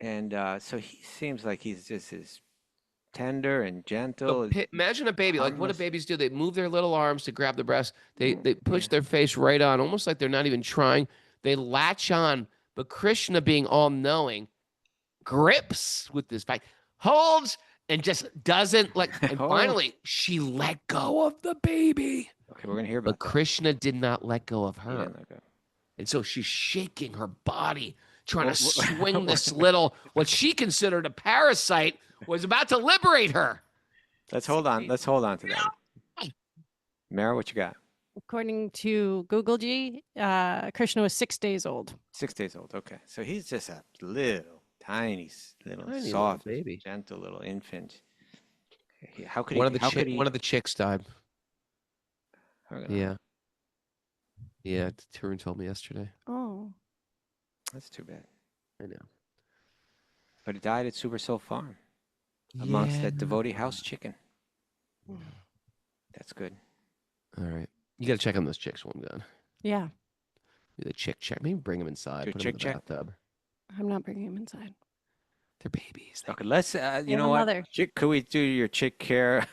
And so he seems like he's just as tender and gentle, So imagine a baby. Like, what do harmless. babies do? They move their little arms to grab the breast. They push Yeah. their face right on, almost like they're not even trying. They latch on. But Krishna, being all-knowing, grips with this fight, holds, and just doesn't let. And Oh, finally, she let go of the baby. okay, we're gonna hear But about that. Krishna did not let go of He her. didn't let go. And so she's shaking her body, trying to Well, swing this little, what she considered a parasite, was about to liberate her. Let's hold on. Let's hold on to that. Mara, what you got? According to Google G, Krishna was 6 days old. 6 days old. Okay, so he's just a little tiny, little Tiny little soft, baby. gentle little infant. How could One he? of the one of the chicks died. Yeah. Yeah, Tarun told me yesterday. Oh. That's too bad. I know. But it died at Super Soul Farm amongst that devotee house chicken. That's good. All right. You got to check on those chicks when I'm done. Yeah. Do the chick check. Maybe bring them inside. Do a Put them in chick the check? bathtub. I'm not bringing him inside. They're babies. Okay, let's. You have know a what? mother. Chick, could we do your chick care,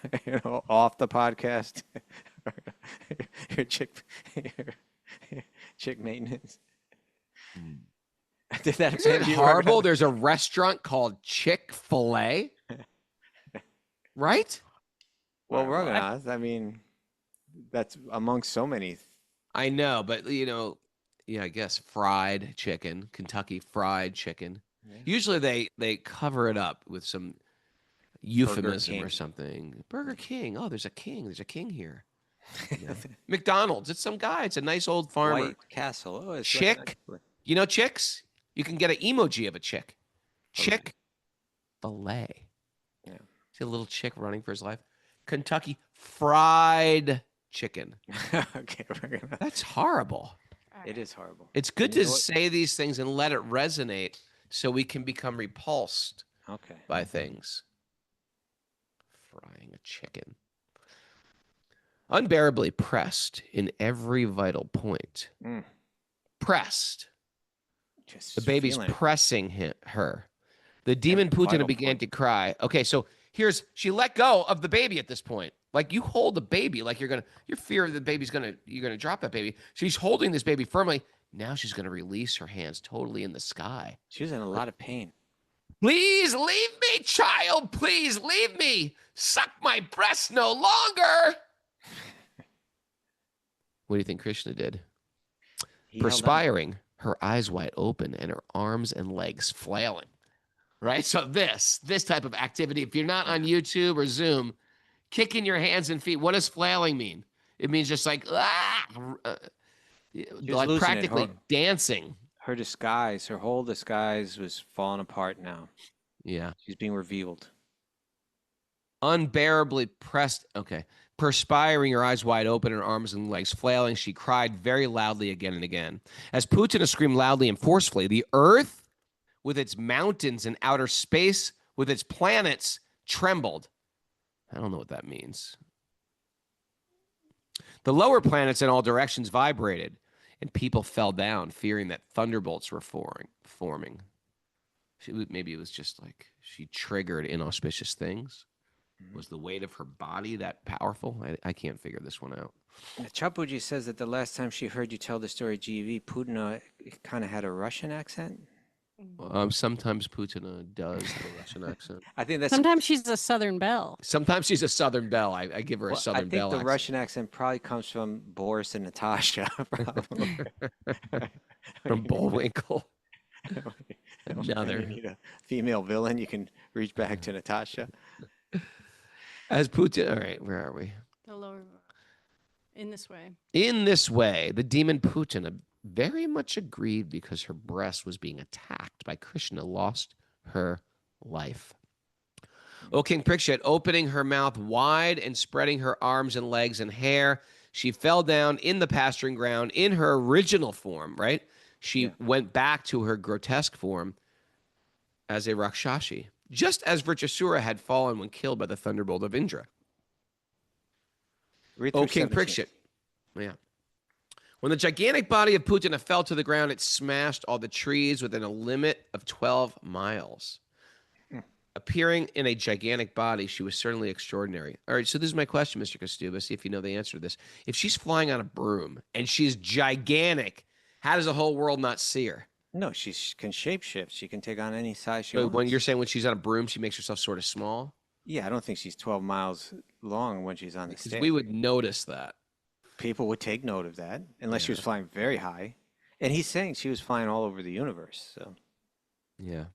off the podcast? your chick, your chick maintenance. Did that Isn't it offend you, horrible? Raghunath? There's a restaurant called Chick-fil-A. Right? Well, All right, Raghunath, I mean, that's amongst so many. I know, but yeah, I guess fried chicken, Kentucky fried chicken. Yeah. Usually they cover it up with some euphemism or King. something. Burger King. Oh, there's a king. There's a king here. You know? McDonald's. It's some guy. It's a nice old farmer. White Castle. Oh, it's Chick. You know chicks? You can get an emoji of a chick. Chick-fil-A. Yeah. See a little chick running for his life. Kentucky fried chicken. Okay, Raghunath. That's horrible. It is horrible. It's good You to know what? say these things and let it resonate so we can become repulsed Okay. by things. Frying a chicken. Unbearably pressed in every vital point. Mm. Pressed. Just The baby's feeling it. pressing her. The demon Every Putana vital began point. to cry. Okay, so she let go of the baby at this point. Like you hold the baby, like you're fear the baby's you're gonna drop that baby. She's holding this baby firmly. Now she's gonna release her hands totally in the sky. She was in a lot of pain. Please leave me, child. Please leave me. Suck my breast no longer. What do you think Krishna did? He held on. Perspiring, her eyes wide open and her arms and legs flailing. Right? So this type of activity, if you're not on YouTube or Zoom, kicking your hands and feet, what does flailing mean? It means just like, like losing it. practically dancing. Her disguise, her whole disguise was falling apart now. Yeah. She's being revealed. Unbearably pressed. Okay. Perspiring, her eyes wide open, her arms and legs flailing, she cried very loudly again and again. As Putana screamed loudly and forcefully, the earth, with its mountains and outer space, with its planets, trembled. I don't know what that means. The lower planets in all directions vibrated, and people fell down, fearing that thunderbolts were forming. Maybe it was just like she triggered inauspicious things. Was the weight of her body that powerful? I can't figure this one out. Chapuji says that the last time she heard you tell the story, GV, Putana kind of had a Russian accent. Sometimes Putana does have a Russian accent. I think that's Sometimes she's a Southern belle. Sometimes she's a Southern belle. I give her a well, Southern I think belle the accent. Russian accent probably comes from Boris and Natasha. Probably. From Bullwinkle. When Another. you need a female villain, you can reach back to Natasha. As Putana. All right, where are we? The lower. In this way. In this way, the demon Putana, very much aggrieved because her breast was being attacked by Krishna, lost her life. O King Parikshit, opening her mouth wide and spreading her arms and legs and hair, she fell down in the pasturing ground in her original form, right? She went back to her grotesque form as a Rakshashi, just as Vritrasura had fallen when killed by the thunderbolt of Indra. Read O through King 17. Parikshit. Yeah. When the gigantic body of Putana fell to the ground, it smashed all the trees within a limit of 12 miles. Appearing in a gigantic body, she was certainly extraordinary. All right, so this is my question, Mr. Kaustubha. See if you know the answer to this. If she's flying on a broom and she's gigantic, how does the whole world not see her? No, she can shapeshift. She can take on any size she So wants. when you're saying when she's on a broom, she makes herself sort of small? Yeah, I don't think she's 12 miles long when she's on the Because stage. we would notice that. People would take note of that unless she was flying very high. And he's saying she was flying all over the universe. So Yeah.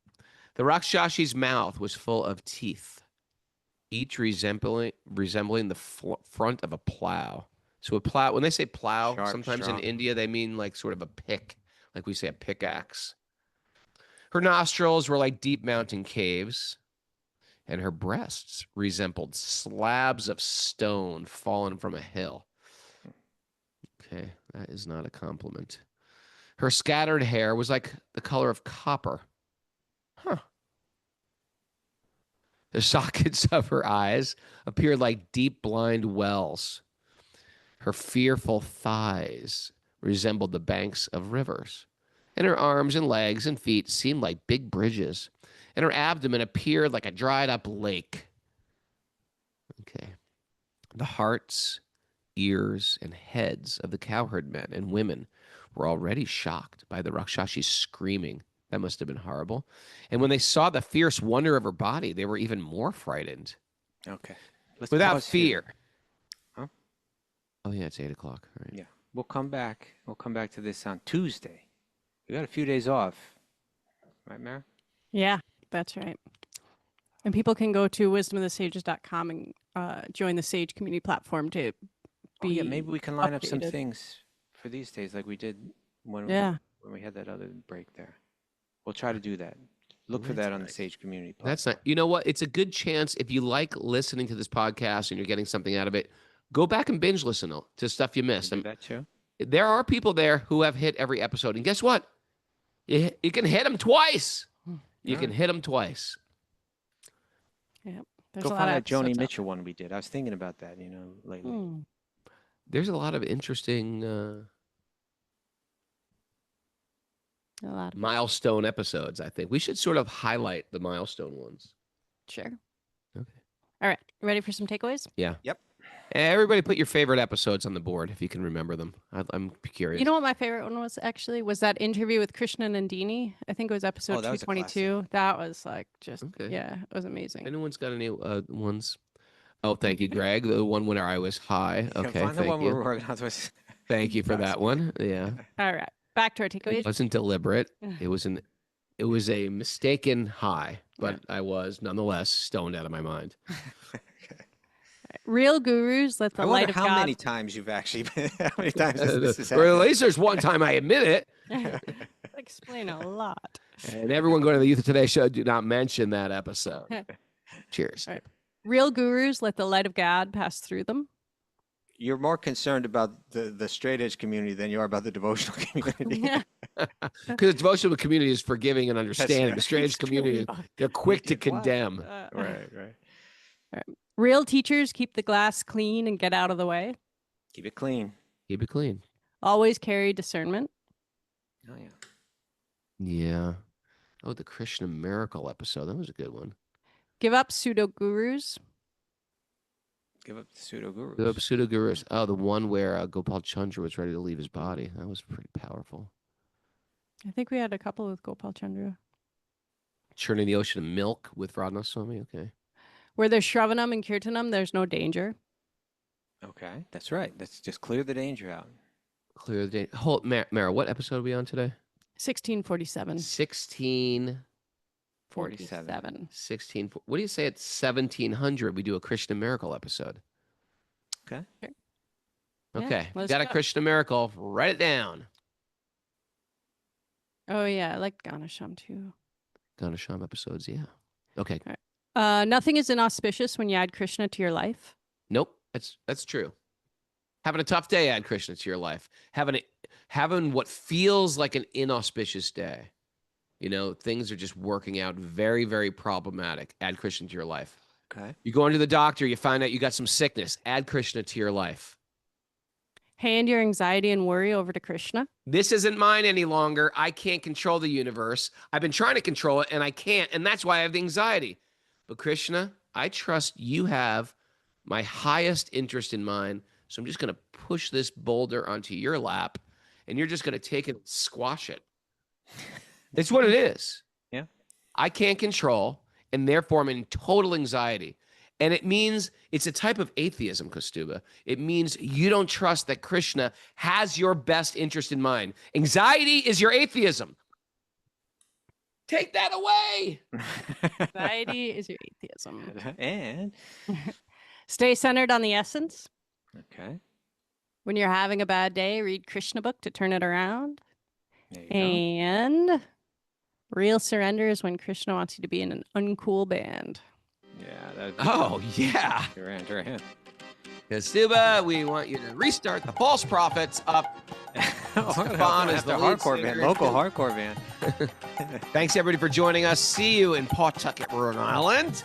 The Rakshashi's mouth was full of teeth, each resembling the front of a plow. So a plow, when they say plow, Sharp, sometimes strong. in India they mean like sort of a pick, like we say a pickaxe. Her nostrils were like deep mountain caves, and her breasts resembled slabs of stone fallen from a hill. Okay, that is not a compliment. Her scattered hair was like the color of copper. Huh. The sockets of her eyes appeared like deep blind wells. Her fearful thighs resembled the banks of rivers, and her arms and legs and feet seemed like big bridges, and her abdomen appeared like a dried up lake. Okay. The hearts, ears, and heads of the cowherd men and women were already shocked by the Rakshashi's screaming. That must have been horrible. And when they saw the fierce wonder of her body, they were even more frightened. okay. Let's Without pause here. fear. Huh? Oh, yeah, it's 8 o'clock. All right. Yeah. We'll come back. We'll come back to this on Tuesday. We got a few days off. Right, Mara? Yeah, that's right. And people can go to wisdomofthesages.com and join the Sage community platform to be Yeah, maybe we can line up some updated. things for these days like we did when we had that other break there. We'll try to do that. Look for That's that on the nice. Sage community platform. That's not, you know what? It's a good chance if you like listening to this podcast and you're getting something out of it, go back and binge listen to stuff you missed. Do that too? There are people there who have hit every episode. And guess what? You can hit them twice. You can hit them twice. Yeah, there's Go a lot find of that Joni episodes out Mitchell one we did. I was thinking about that, lately. there. There's a lot of interesting A lot of milestone episodes, I think. We should sort of highlight the milestone ones. sure. Okay. All right, ready for some takeaways? Yeah. Yep. Everybody put your favorite episodes on the board if you can remember them. I'm curious. You know what my favorite one was actually was that interview with Krishna and Nandini. I think it was episode that was a 222. That was like just Okay. yeah, it was amazing. Anyone's got any ones? Oh, thank you, Greg. The one where I was high. Yeah, Okay, find the thank one you. where we're organized. Thank you for that one. Yeah. All right, back to our It takeaways. wasn't deliberate. It was a mistaken high, but I was nonetheless stoned out of my mind. Real gurus let the I light wonder of how God. many times you've actually been. How many times this has Or at happened? least there's one time I admit it. Explain a lot. And everyone going to the Youth of Today show, do not mention that episode. Cheers. All right. Real gurus let the light of God pass through them. You're more concerned about the straight edge community than you are about the devotional community. Because the devotional community is forgiving and understanding. right. The strange community, they're quick to What? condemn. right. Real teachers keep the glass clean and get out of the way. Keep it clean. Keep it clean. Always carry discernment. Oh yeah. Yeah. Oh, the Krishna miracle episode. That was a good one. Give up pseudo-gurus. Give up the pseudo-gurus. The pseudo-gurus. Oh, the one where Gopal Chandra was ready to leave his body. That was pretty powerful. I think we had a couple with Gopal Chandra. Churning the ocean of milk with Radha Swami. Okay. Where there's Shravanam and Kirtanam, there's no danger. Okay, that's right. Let's just clear the danger out. Clear the day. Hold, Mara, what episode are we on today? 1647. 47. 16. What do you say at 1700? We do a Krishna miracle episode. Okay. Yeah, Okay. let's Got a go. Krishna miracle. Write it down. Oh, yeah. I like Ganesham too. Ganesham episodes. Yeah. Okay. Nothing is inauspicious when you add Krishna to your life. Nope. That's true. Having a tough day, add Krishna to your life. Having what feels like an inauspicious day. You know, things are just working out very, very problematic. Add Krishna to your life. Okay. You go into the doctor, you find out you got some sickness. Add Krishna to your life. Hand your anxiety and worry over to Krishna. This isn't mine any longer. I can't control the universe. I've been trying to control it and I can't. And that's why I have the anxiety. But Krishna, I trust you have my highest interest in mind. So I'm just going to push this boulder onto your lap and you're just going to take it and squash it. It's what it is. Yeah. I can't control, and therefore I'm in total anxiety. And it means it's a type of atheism, Kaustubha. It means you don't trust that Krishna has your best interest in mind. Anxiety is your atheism. Take that away. Anxiety is your atheism. And Stay centered on the essence. okay, When you're having a bad day, read Krishna book to turn it around. there you go. And real surrender is when Krishna wants you to be in an uncool band. Yeah. Oh, yeah. Durant. Kaustubha, we want you to restart the false prophets up. Stefan is the lead hardcore singer. band, local hardcore band. Thanks, everybody, for joining us. See you in Pawtucket, Rhode Island.